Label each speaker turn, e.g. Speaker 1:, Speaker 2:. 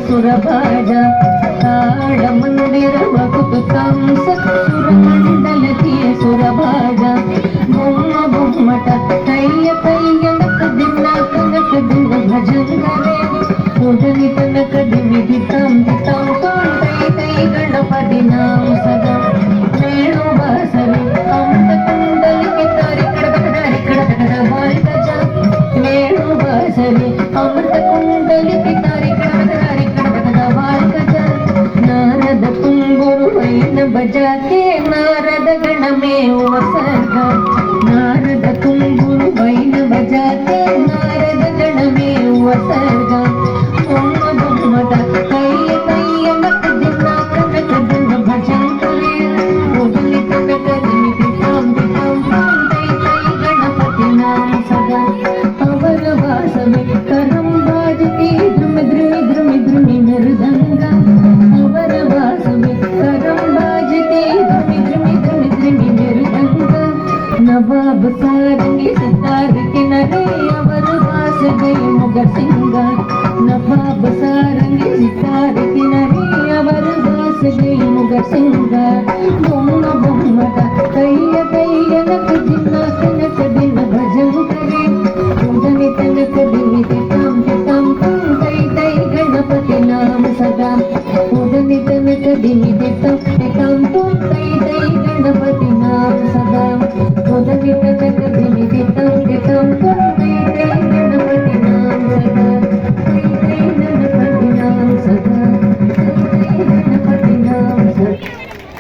Speaker 1: सुरभाजा ताड़ मंदिर भक्त कंस सुरमंडल की सुरभाजा बुम्म बुम्मट तैय तैय नक दिन भजन करे उदनि तनक दिमि दितम दितम तै तै गणपति नाम सदा वेणु बासरि अमृत कुंडल के तारि कड़कड़ बाल गजा वेणु बासरि अमृत कुंडल के तारि नारद कुंगुरु वैन बजा के नारद गण में उपसर्ग नारद कुंगुरु वैन बजा के नारद गण में उपसर्ग ओम बुम्मट तैय तैय नक दिन भजन करे उदनि तनक दिमि दितम तै तै गणपति नाम सदा अवर वासवे करम बाजती द्रुम द्रुमि द्रुमि द्रुमि मृदंगा नवाब सारंगी सितार किनारे अवर वास गई मुगर सिंगा नवाब सारंगी सितार किनारे अवर वास गई मुगर सिंगा बुम्म बुम्मट तैय तैय नक दिन भजन करे उदनि तनक दिमि दितम तै तै गणपति नाम सदा उदनि तनक दिमि दितम तै तै गणपति नाम सदा उदनि तनक दिमि दितम